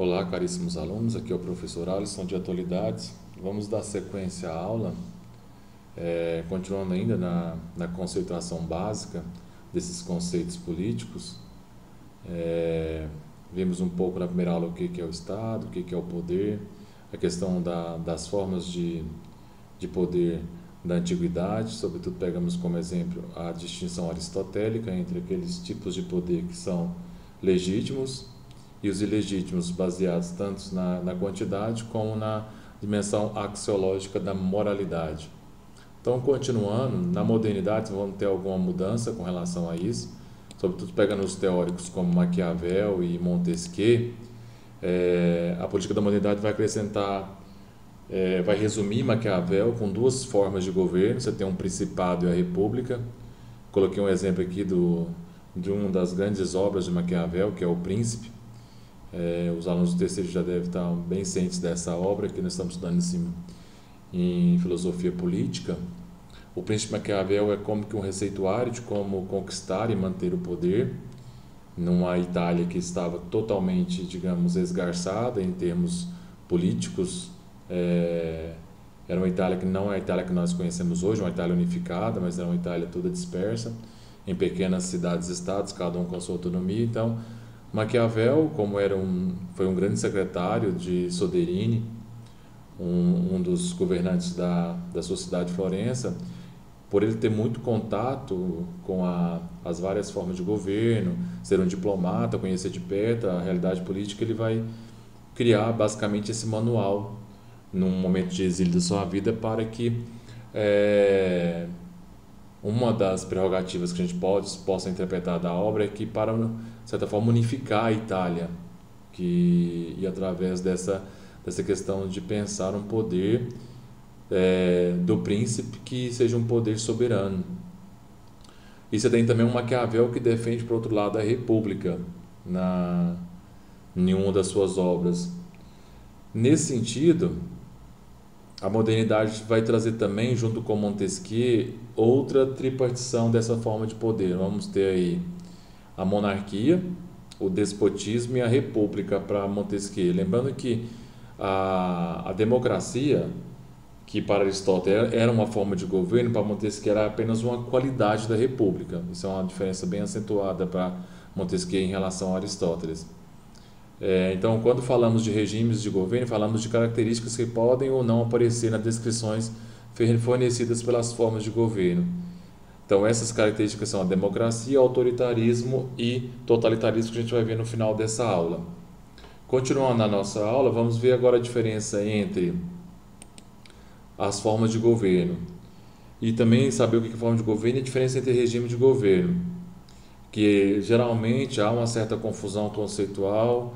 Olá, caríssimos alunos, aqui é o professor Alisson de Atualidades. Vamos dar sequência à aula, continuando ainda na conceituação básica desses conceitos políticos. Vimos um pouco na primeira aula o que é o Estado, o que é o poder, a questão das formas de poder da antiguidade, sobretudo pegamos como exemplo a distinção aristotélica entre aqueles tipos de poder que são legítimos e os ilegítimos, baseados tanto na quantidade como na dimensão axiológica da moralidade. Então, continuando, na modernidade vamos ter alguma mudança com relação a isso, sobretudo pegando os teóricos como Maquiavel e Montesquieu. A política da modernidade vai acrescentar, vai resumir Maquiavel com duas formas de governo. Você tem um principado e a república. Coloquei um exemplo aqui de uma das grandes obras de Maquiavel, que é O Príncipe. Os alunos do terceiro já devem estar bem cientes dessa obra que nós estamos estudando em filosofia política. O Príncipe Maquiavel é como que um receituário de como conquistar e manter o poder numa Itália que estava totalmente, digamos, esgarçada em termos políticos. Era uma Itália que não é a Itália que nós conhecemos hoje, uma Itália unificada, mas era uma Itália toda dispersa em pequenas cidades-estados, cada um com a sua autonomia. Então, Maquiavel, como foi um grande secretário de Soderini, um dos governantes da sociedade de Florença, por ele ter muito contato com as várias formas de governo, ser um diplomata, conhecer de perto a realidade política, ele vai criar basicamente esse manual num momento de exílio da sua vida para que uma das prerrogativas que a gente possa interpretar da obra é que, para, de certa forma, unificar a Itália, e através dessa questão de pensar um poder do príncipe que seja um poder soberano. E você tem também um Maquiavel que defende, por outro lado, a república em uma das suas obras. Nesse sentido, a modernidade vai trazer também, junto com Montesquieu, outra tripartição dessa forma de poder. Vamos ter aí a monarquia, o despotismo e a república para Montesquieu. Lembrando que a democracia, que para Aristóteles era uma forma de governo, para Montesquieu era apenas uma qualidade da república. Isso é uma diferença bem acentuada para Montesquieu em relação a Aristóteles. Então, quando falamos de regimes de governo, falamos de características que podem ou não aparecer nas descrições fornecidas pelas formas de governo. Então, essas características são a democracia, autoritarismo e totalitarismo, que a gente vai ver no final dessa aula. Continuando na nossa aula, vamos ver agora a diferença entre as formas de governo e também saber o que é forma de governo e a diferença entre regime de governo, que geralmente há uma certa confusão conceitual.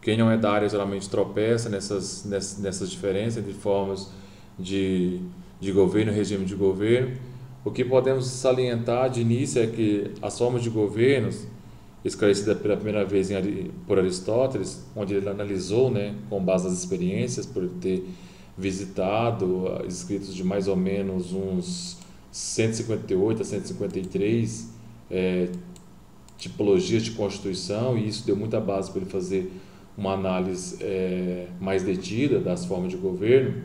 Quem não é da área geralmente tropeça nessas diferenças entre formas de governo e regime de governo. O que podemos salientar de início é que as formas de governo, esclarecidas pela primeira vez por Aristóteles, onde ele analisou, com base nas experiências, por ter visitado escritos de mais ou menos uns 158 a 153 tipologias de constituição, e isso deu muita base para ele fazer uma análise mais detida das formas de governo.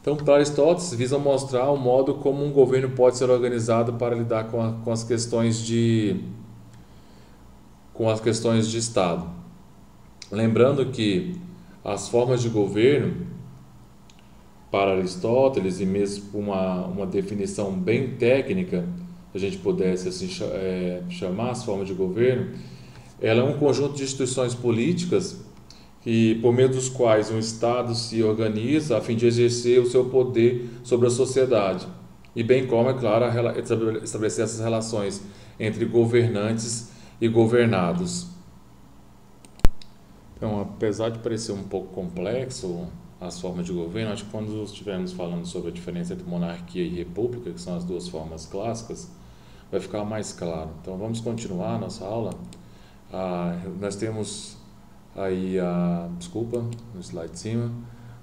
Então, para Aristóteles, visa mostrar o modo como um governo pode ser organizado para lidar com as questões de Estado. Lembrando que as formas de governo, para Aristóteles, e mesmo uma definição bem técnica, se a gente pudesse assim chamar as formas de governo, ela é um conjunto de instituições políticas que, por meio dos quais um Estado se organiza a fim de exercer o seu poder sobre a sociedade, e bem como, é claro, estabelecer essas relações entre governantes e governados. Então, apesar de parecer um pouco complexo as formas de governo, acho que quando estivermos falando sobre a diferença entre monarquia e república, que são as duas formas clássicas, vai ficar mais claro. Então, vamos continuar a nossa aula. Nós temos aí no slide de cima,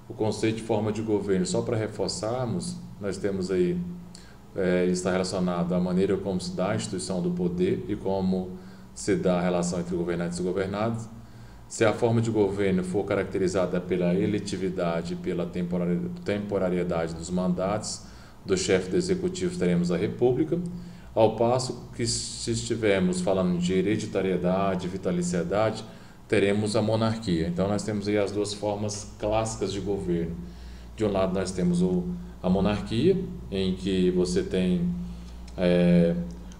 o conceito de forma de governo. Só para reforçarmos, nós temos aí, está relacionado à maneira como se dá a instituição do poder e como se dá a relação entre governantes e governados. Se a forma de governo for caracterizada pela eletividade e pela temporariedade dos mandatos do chefe do executivo, teremos a república, ao passo que, se estivermos falando de hereditariedade, vitaliciedade, teremos a monarquia. Então nós temos aí as duas formas clássicas de governo. De um lado nós temos a monarquia, em que você tem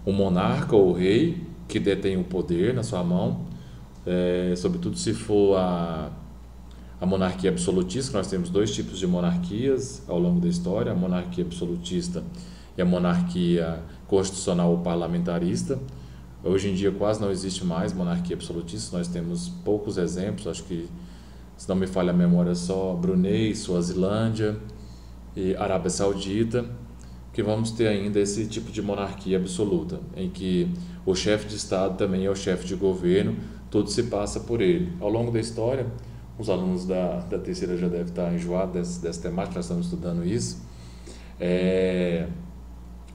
o monarca ou o rei, que detém o poder na sua mão, sobretudo se for a monarquia absolutista. Nós temos dois tipos de monarquias ao longo da história, a monarquia absolutista e a monarquia constitucional ou parlamentarista. Hoje em dia quase não existe mais monarquia absolutista, nós temos poucos exemplos, acho que, se não me falha a memória, só Brunei, Suazilândia e Arábia Saudita, que vamos ter ainda esse tipo de monarquia absoluta, em que o chefe de Estado também é o chefe de governo, tudo se passa por ele. Ao longo da história, os alunos da terceira já devem estar enjoados dessa temática, nós estamos estudando isso.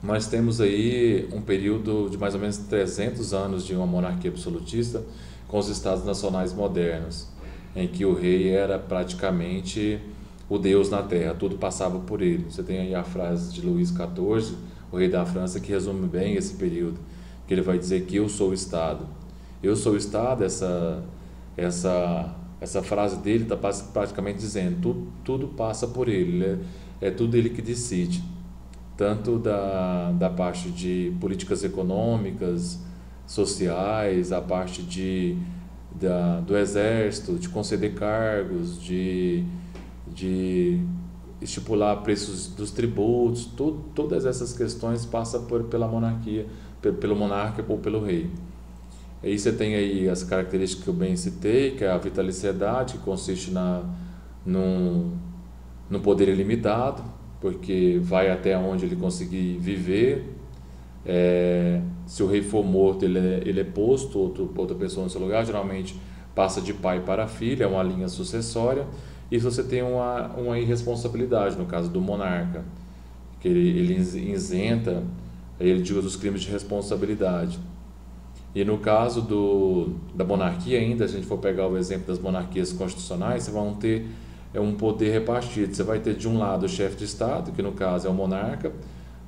Nós temos aí um período de mais ou menos 300 anos de uma monarquia absolutista com os estados nacionais modernos, em que o rei era praticamente o Deus na terra, tudo passava por ele. Você tem aí a frase de Luís XIV, o rei da França, que resume bem esse período, que ele vai dizer que eu sou o Estado. Eu sou o Estado, essa frase dele está praticamente dizendo, tudo passa por ele, é tudo ele que decide, tanto da parte de políticas econômicas, sociais, a parte do exército, de conceder cargos, de estipular preços dos tributos, todas essas questões passam pela monarquia, pelo monarca ou pelo rei. Aí você tem aí as características que eu bem citei, que é a vitaliciedade, que consiste num poder ilimitado, porque vai até onde ele conseguir viver. Se o rei for morto, ele é posto, outra pessoa no seu lugar, geralmente passa de pai para filho, é uma linha sucessória. E você tem uma irresponsabilidade, no caso do monarca, que ele isenta, ele diz os crimes de responsabilidade. E no caso da monarquia ainda, se a gente for pegar o exemplo das monarquias constitucionais, você vai ter um poder repartido. Você vai ter de um lado o chefe de Estado, que no caso é o monarca,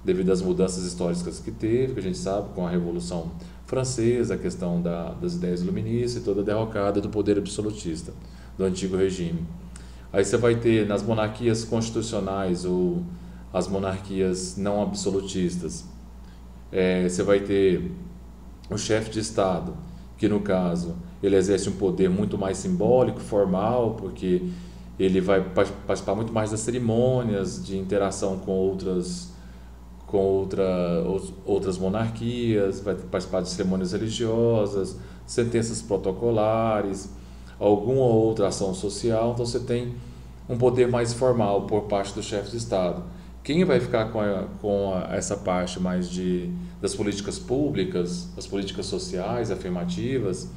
devido às mudanças históricas que teve, que a gente sabe, com a Revolução Francesa, a questão das ideias iluministas e toda a derrocada do poder absolutista, do antigo regime. Aí você vai ter nas monarquias constitucionais ou as monarquias não absolutistas, você vai ter o chefe de Estado, que no caso ele exerce um poder muito mais simbólico, formal, porque ele vai participar muito mais das cerimônias, de interação com outras monarquias, vai participar de cerimônias religiosas, sentenças protocolares, alguma outra ação social. Então você tem um poder mais formal por parte do chefe de Estado. Quem vai ficar com essa parte mais das políticas públicas, das políticas sociais, afirmativas,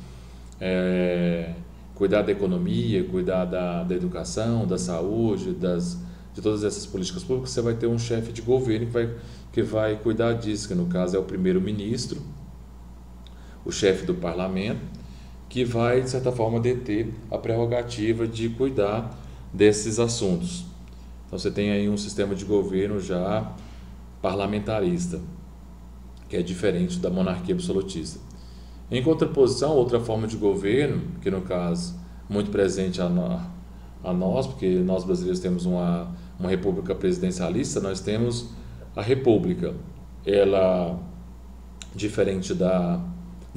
cuidar da economia, cuidar da educação, da saúde, de todas essas políticas públicas, você vai ter um chefe de governo que vai cuidar disso, que no caso é o primeiro-ministro, o chefe do parlamento, que vai, de certa forma, deter a prerrogativa de cuidar desses assuntos. Então você tem aí um sistema de governo já parlamentarista, que é diferente da monarquia absolutista. Em contraposição, outra forma de governo, que no caso muito presente a nós, porque nós brasileiros temos uma república presidencialista, nós temos a república. Ela, diferente da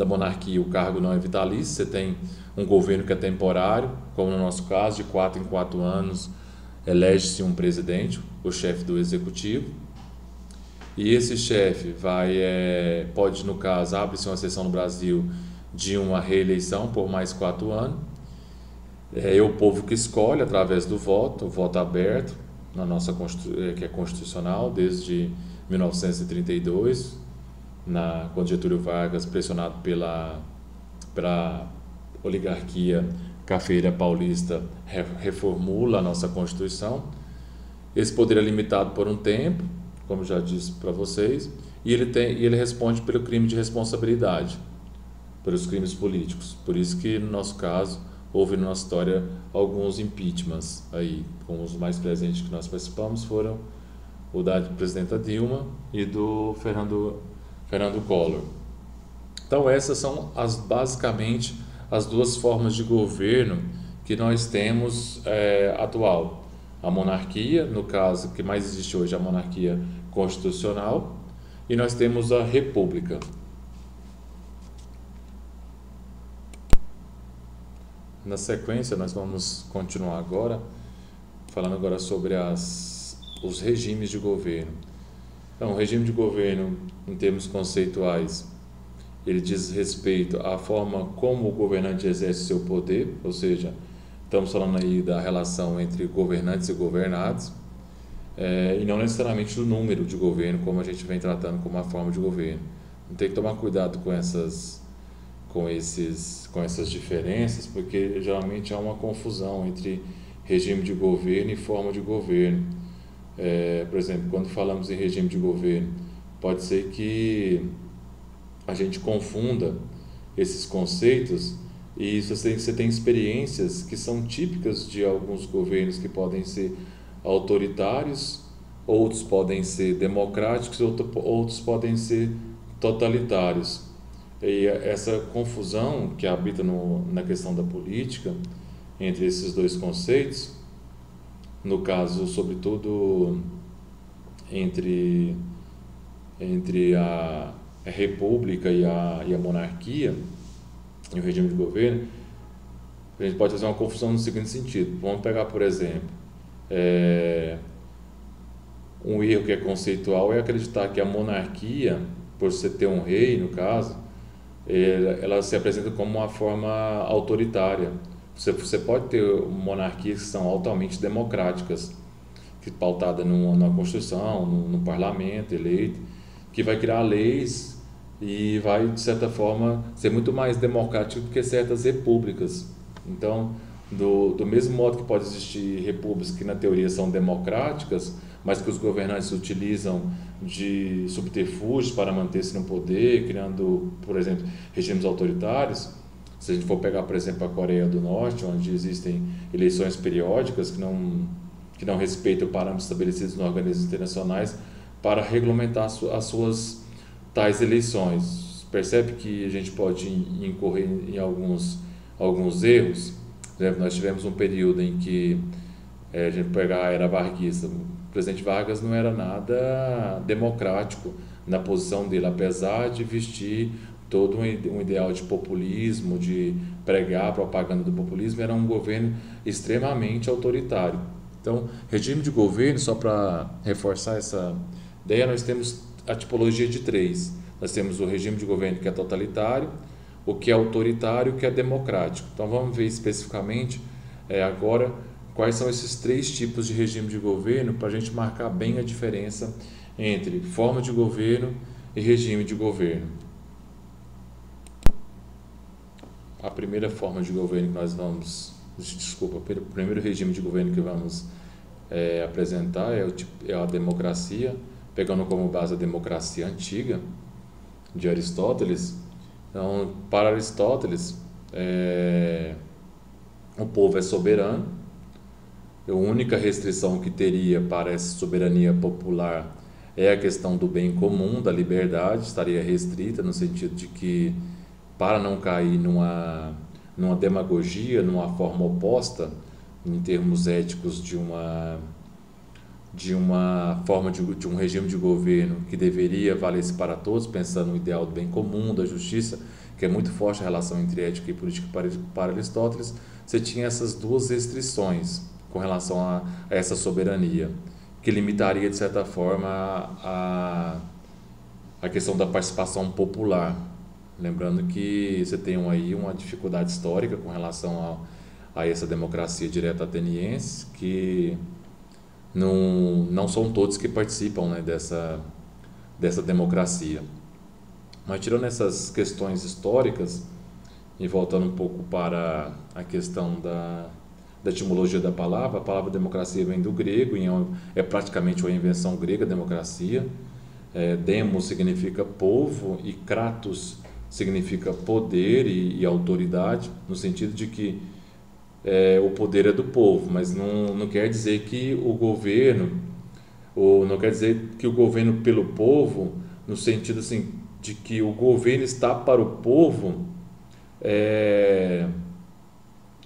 monarquia, o cargo não é vitalício, você tem um governo que é temporário, como no nosso caso, de 4 em 4 anos, elege-se um presidente, o chefe do executivo, e esse chefe pode, no caso, abre-se uma sessão no Brasil de uma reeleição por mais 4 anos, é o povo que escolhe através do voto, o voto aberto, que é constitucional desde 1932, quando Getúlio Vargas, pressionado pela oligarquia cafeira paulista, reformula a nossa Constituição. Esse poder é limitado por um tempo, como já disse para vocês, e ele responde pelo crime de responsabilidade. pelos crimes políticos. Por isso que, no nosso caso, houve na nossa história alguns impeachments aí, com os mais presentes que nós participamos foram o da presidenta Dilma e do Fernando Collor. Então essas são basicamente as duas formas de governo que nós temos atual. A monarquia, no caso que mais existe hoje, a monarquia constitucional, e nós temos a república. Na sequência, nós vamos continuar agora, falando agora sobre os regimes de governo. Então, o regime de governo, em termos conceituais, ele diz respeito à forma como o governante exerce seu poder, ou seja, estamos falando aí da relação entre governantes e governados, e não necessariamente do número de governo, como a gente vem tratando como uma forma de governo. Tem que tomar cuidado com essas diferenças, porque geralmente há uma confusão entre regime de governo e forma de governo. Por exemplo, quando falamos em regime de governo, pode ser que a gente confunda esses conceitos e você tem experiências que são típicas de alguns governos que podem ser autoritários, outros podem ser democráticos, outros podem ser totalitários. E essa confusão que habita na questão da política entre esses dois conceitos, no caso, sobretudo, entre a república e a monarquia, e o regime de governo, a gente pode fazer uma confusão no seguinte sentido. Vamos pegar, por exemplo, um erro que é conceitual é acreditar que a monarquia, por você ter um rei, no caso, ela se apresenta como uma forma autoritária. Você pode ter monarquias que são altamente democráticas, que pautada numa Constituição, num parlamento eleito, que vai criar leis e vai, de certa forma, ser muito mais democrático do que certas repúblicas. Então, do mesmo modo que pode existir repúblicas que na teoria são democráticas, mas que os governantes utilizam de subterfúgios para manter-se no poder, criando, por exemplo, regimes autoritários. Se a gente for pegar, por exemplo, a Coreia do Norte, onde existem eleições periódicas que não respeitam parâmetros estabelecidos nos organismos internacionais para regulamentar as suas tais eleições. Percebe que a gente pode incorrer em alguns erros? Por exemplo, nós tivemos um período em que, a gente pegar a era varguista, o presidente Vargas não era nada democrático na posição dele, apesar de vestir todo um ideal de populismo, de pregar a propaganda do populismo, era um governo extremamente autoritário. Então, regime de governo, só para reforçar essa ideia, nós temos a tipologia de três. Nós temos o regime de governo que é totalitário, o que é autoritário e o que é democrático. Então, vamos ver especificamente agora quais são esses três tipos de regime de governo para a gente marcar bem a diferença entre forma de governo e regime de governo. A primeira forma de governo que nós vamos, o primeiro regime de governo que vamos apresentar é a democracia, pegando como base a democracia antiga de Aristóteles. Então, para Aristóteles, o povo é soberano. A única restrição que teria para essa soberania popular é a questão do bem comum, da liberdade, estaria restrita no sentido de que, para não cair numa demagogia, numa forma oposta, em termos éticos, de uma forma de um regime de governo que deveria valer-se para todos, pensando no ideal do bem comum, da justiça, que é muito forte a relação entre ética e política para Aristóteles, você tinha essas duas restrições com relação a essa soberania, que limitaria, de certa forma, a questão da participação popular. Lembrando que você tem aí uma dificuldade histórica com relação a essa democracia direta ateniense, que não são todos que participam, né, dessa democracia. Mas tirando essas questões históricas e voltando um pouco para a questão da etimologia da palavra, a palavra democracia vem do grego, e é praticamente uma invenção grega, democracia. Demos significa povo e kratos significa poder e autoridade, no sentido de que o poder é do povo, mas não quer dizer que o governo, ou não quer dizer que o governo pelo povo, no sentido assim, de que o governo está para o povo,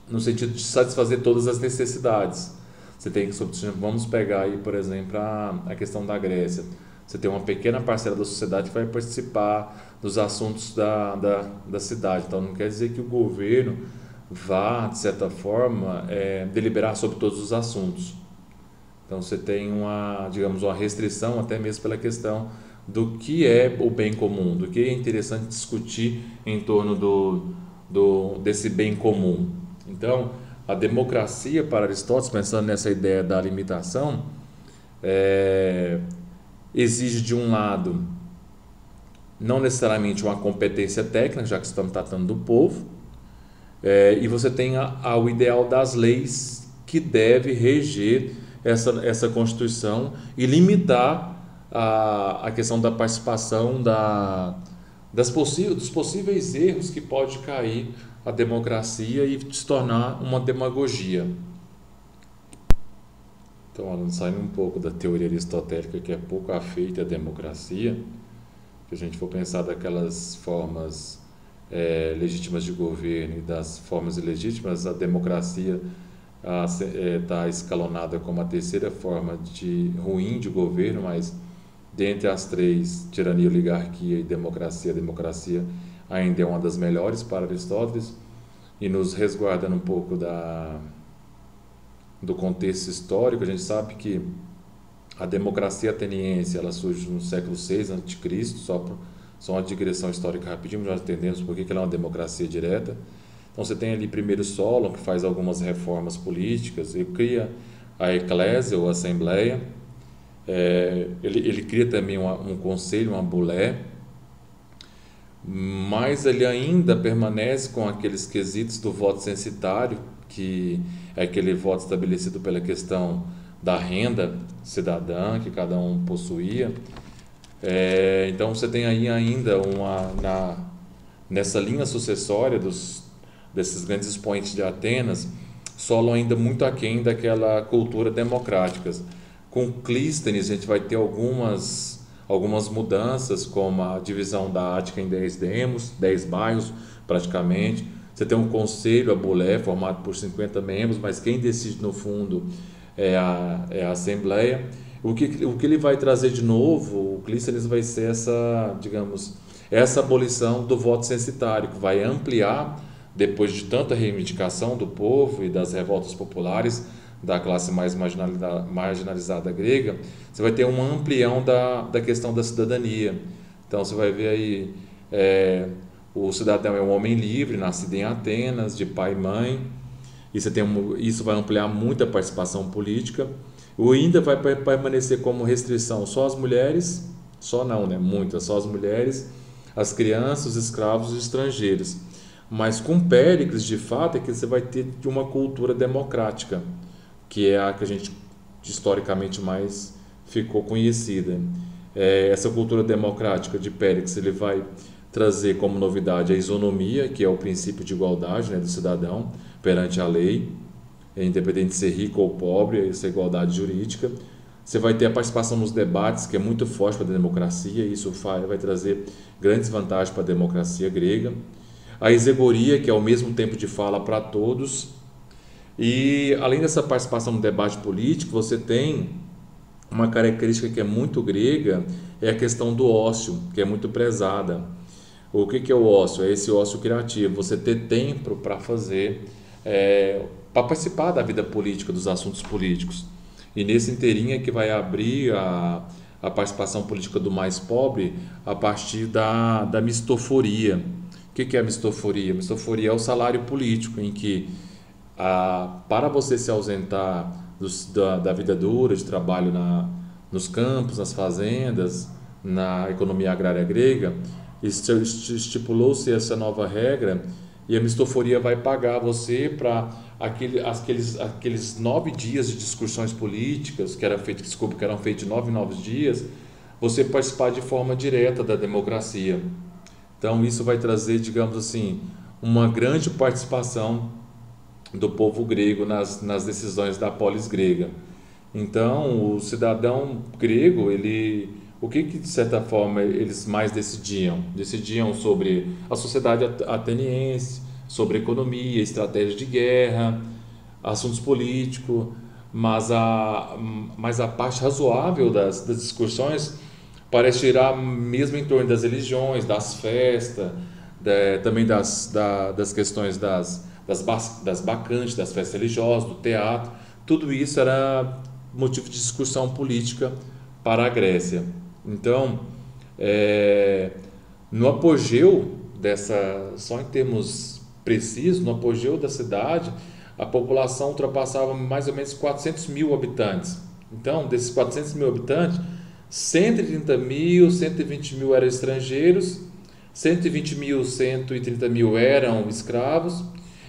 no sentido de satisfazer todas as necessidades. Você tem que, vamos pegar aí, por exemplo, a questão da Grécia. Você tem uma pequena parcela da sociedade que vai participar dos assuntos da cidade. Então, não quer dizer que o governo vá, de certa forma, deliberar sobre todos os assuntos. Então, você tem digamos, uma restrição até mesmo pela questão do que é o bem comum, do que é interessante discutir em torno desse bem comum. Então, a democracia para Aristóteles, pensando nessa ideia da limitação, exige de um lado não necessariamente uma competência técnica, já que estamos tratando do povo, e você tem o ideal das leis que deve reger essa Constituição e limitar a questão da participação dos possíveis erros que pode cair a democracia e se tornar uma demagogia. Então, saindo um pouco da teoria aristotélica, que é pouco afeita à democracia, se a gente for pensar daquelas formas legítimas de governo e das formas ilegítimas, a democracia está escalonada como a terceira forma ruim de governo, mas dentre as três, tirania, oligarquia e democracia, a democracia ainda é uma das melhores para Aristóteles, e nos resguardando um pouco do contexto histórico. A gente sabe que a democracia ateniense ela surge no século VI a.C., só uma digressão histórica rapidinho, já entendemos por que ela é uma democracia direta. Então você tem ali primeiro Solon, que faz algumas reformas políticas, ele cria a eclésia ou a assembleia, ele cria também um conselho, uma bulé, mas ele ainda permanece com aqueles quesitos do voto censitário, que é aquele voto estabelecido pela questão da renda cidadã que cada um possuía. Então você tem aí ainda nessa linha sucessória desses grandes expoentes de Atenas, Solon ainda muito aquém daquela cultura democrática. Com Clístenes a gente vai ter algumas mudanças, como a divisão da Ática em 10 demos, 10 bairros praticamente. Você tem um conselho, a bulé, formado por 50 membros, mas quem decide no fundo é a Assembleia. O que ele vai trazer de novo, o Clístenes, vai ser essa abolição do voto censitário, que vai ampliar, depois de tanta reivindicação do povo e das revoltas populares da classe mais marginalizada grega, você vai ter um amplião da questão da cidadania. Então você vai ver aí, o cidadão é um homem livre, nascido em Atenas, de pai e mãe, e isso vai ampliar muito a participação política. O ainda vai permanecer como restrição só as mulheres, só as mulheres, as crianças, os escravos e os estrangeiros. Mas com Péricles, de fato, é que você vai ter uma cultura democrática, que é a que a gente historicamente mais ficou conhecida. Essa cultura democrática de Péricles, ele vai trazer como novidade a isonomia, que é o princípio de igualdade, do cidadão perante a lei, independente de ser rico ou pobre, essa igualdade jurídica. Você vai ter a participação nos debates, que é muito forte para a democracia, e isso vai trazer grandes vantagens para a democracia grega. A exegoria, que é o mesmo tempo de fala para todos. E além dessa participação no debate político, você tem uma característica que é muito grega, é a questão do ócio, que é muito prezada. O que é o ócio? É esse ócio criativo, você ter tempo para fazer, para participar da vida política, dos assuntos políticos. E nesse inteirinho é que vai abrir a participação política do mais pobre a partir da mistoforia. O que é a mistoforia? A mistoforia é o salário político, em que para você se ausentar da vida dura, de trabalho nos campos, nas fazendas, na economia agrária grega, estipulou-se essa nova regra, e a mistoforia vai pagar você para aqueles 9 dias de discussões políticas que eram feitos de 9 dias, você participar de forma direta da democracia. Então isso vai trazer, digamos assim, uma grande participação do povo grego nas decisões da polis grega. Então, o cidadão grego, o que de certa forma eles mais decidiam? Decidiam sobre a sociedade ateniense, sobre economia, estratégia de guerra, assuntos políticos, mas a parte razoável das discussões parece girar mesmo em torno das religiões, das festas, também das questões das bacantes, das festas religiosas, do teatro. Tudo isso era motivo de discussão política para a Grécia. Então, no apogeu só em termos precisos, no apogeu da cidade, a população ultrapassava mais ou menos 400 mil habitantes. Então, desses 400 mil habitantes, 130 mil, 120 mil eram estrangeiros, 120 mil, 130 mil eram escravos,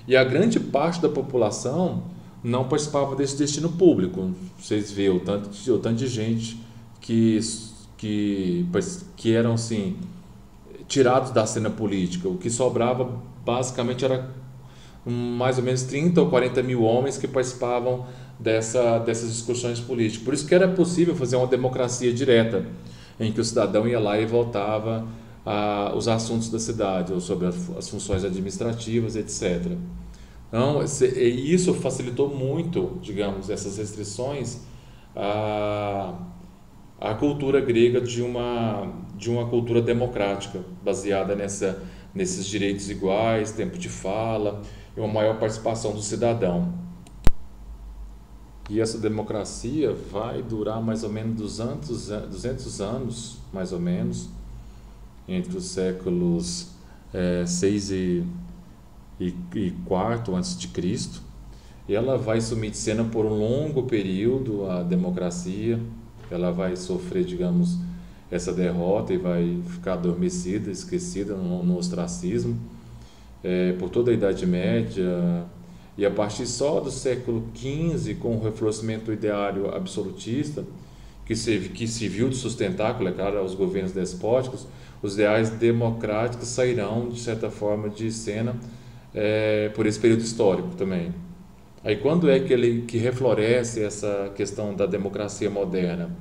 e a grande parte da população não participava desse destino público. Vocês veem o tanto de gente que eram assim, tirados da cena política. O que sobrava basicamente era mais ou menos 30 ou 40 mil homens que participavam dessas discussões políticas. Por isso que era possível fazer uma democracia direta, em que o cidadão ia lá e votava os assuntos da cidade, ou sobre as funções administrativas, etc. Então, isso facilitou muito, digamos, essas restrições à cultura grega de uma cultura democrática, baseada nesses direitos iguais, tempo de fala e uma maior participação do cidadão. E essa democracia vai durar mais ou menos 200 anos, mais ou menos, entre os séculos 6 e 4 antes de Cristo. E ela vai sumir de cena por um longo período, a democracia. Ela vai sofrer, digamos, essa derrota e vai ficar adormecida, esquecida no ostracismo por toda a Idade Média. E a partir só do século XV, com o reflorescimento do ideário absolutista, que serviu de sustentáculo, é claro, aos governos despóticos, os ideais democráticos sairão, de certa forma, de cena por esse período histórico também. Aí quando é que refloresce essa questão da democracia moderna?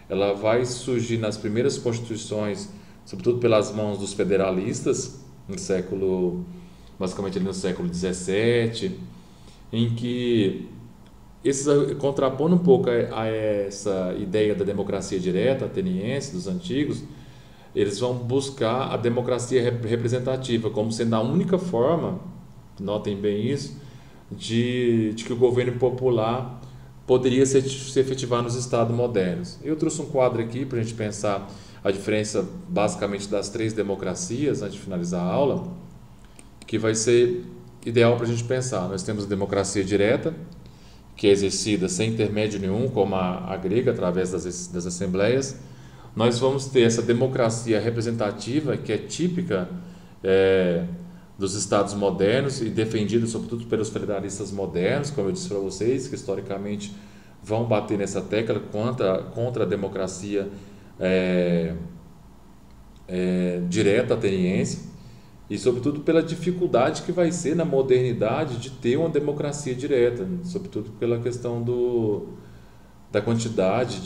Ela vai surgir nas primeiras constituições, sobretudo pelas mãos dos federalistas, basicamente ali no século XVII, em que contrapondo um pouco a essa ideia da democracia direta ateniense dos antigos, eles vão buscar a democracia representativa como sendo a única forma, notem bem isso, de que o governo popular poderia se efetivar nos estados modernos. Eu trouxe um quadro aqui para a gente pensar a diferença basicamente das 3 democracias antes de finalizar a aula, que vai ser ideal para a gente pensar. Nós temos a democracia direta, que é exercida sem intermédio nenhum, como a grega, através das assembleias. Nós vamos ter essa democracia representativa, que é típica dos estados modernos e defendida sobretudo pelos federalistas modernos, como eu disse para vocês, que historicamente vão bater nessa tecla contra a democracia direta ateniense, e sobretudo pela dificuldade que vai ser na modernidade de ter uma democracia direta, sobretudo pela questão da quantidade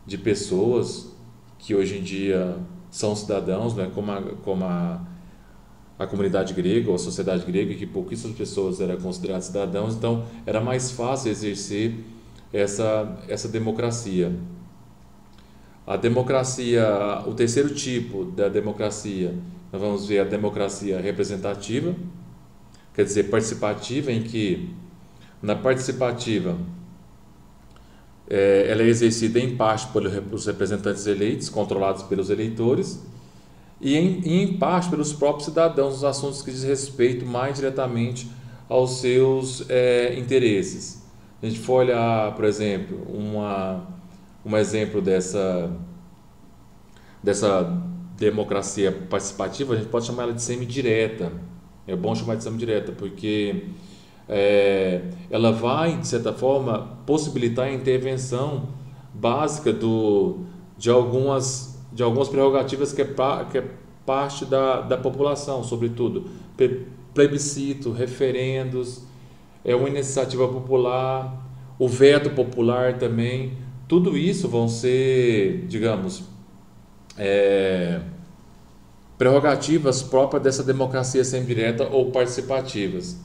de pessoas que hoje em dia são cidadãos, né, como a comunidade grega ou a sociedade grega, que pouquíssimas pessoas eram consideradas cidadãos, então era mais fácil exercer essa democracia. A democracia, o terceiro tipo da democracia, nós vamos ver a democracia representativa, quer dizer, participativa, em que na participativa ela é exercida em parte pelos representantes eleitos, controlados pelos eleitores, e em parte pelos próprios cidadãos, nos assuntos que diz respeito mais diretamente aos seus interesses. A gente for olhar, por exemplo, um exemplo dessa democracia participativa, a gente pode chamar ela de semidireta. É bom chamar de semidireta, porque ela vai, de certa forma, possibilitar a intervenção básica de algumas prerrogativas que é parte da população, sobretudo plebiscito, referendos, uma iniciativa popular, o veto popular também. Tudo isso vão ser, digamos, prerrogativas próprias dessa democracia semidireta ou participativas.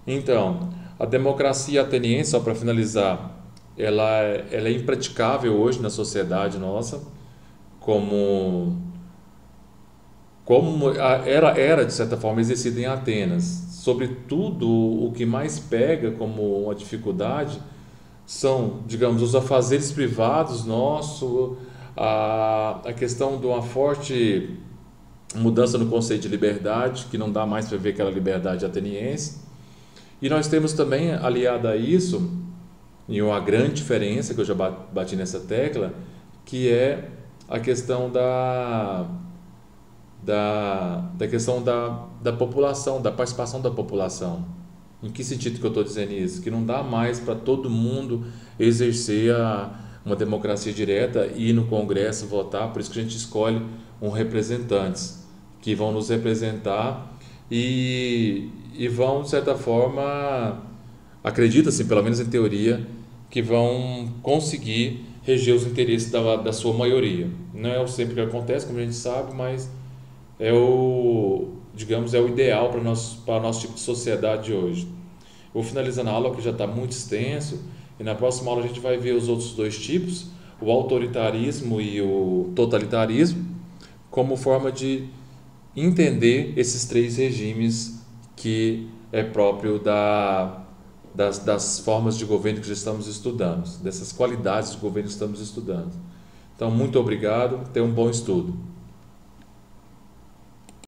Então, a democracia ateniense, só para finalizar, ela é impraticável hoje na sociedade nossa, como era de certa forma exercida em Atenas. Sobretudo, o que mais pega como uma dificuldade são, digamos, os afazeres privados nossos, a questão de uma forte mudança no conceito de liberdade, que não dá mais para ver aquela liberdade ateniense. E nós temos também, aliado a isso, e uma grande diferença, que eu já bati nessa tecla, que é a questão da questão da população, da participação da população. Em que sentido que eu estou dizendo isso? Que não dá mais para todo mundo exercer uma democracia direta e ir no Congresso votar, por isso que a gente escolhe representantes que vão nos representar e vão, de certa forma, acredita-se, pelo menos em teoria, que vão conseguir reger os interesses da sua maioria. Não é sempre que acontece, como a gente sabe, mas digamos, é o ideal para o nosso tipo de sociedade de hoje. Eu vou finalizando a aula, que já está muito extenso, e na próxima aula a gente vai ver os outros dois tipos, o autoritarismo e o totalitarismo, como forma de entender esses três regimes que é próprio das formas de governo que já estamos estudando, dessas qualidades de governo que estamos estudando. Então, muito obrigado, tenha um bom estudo.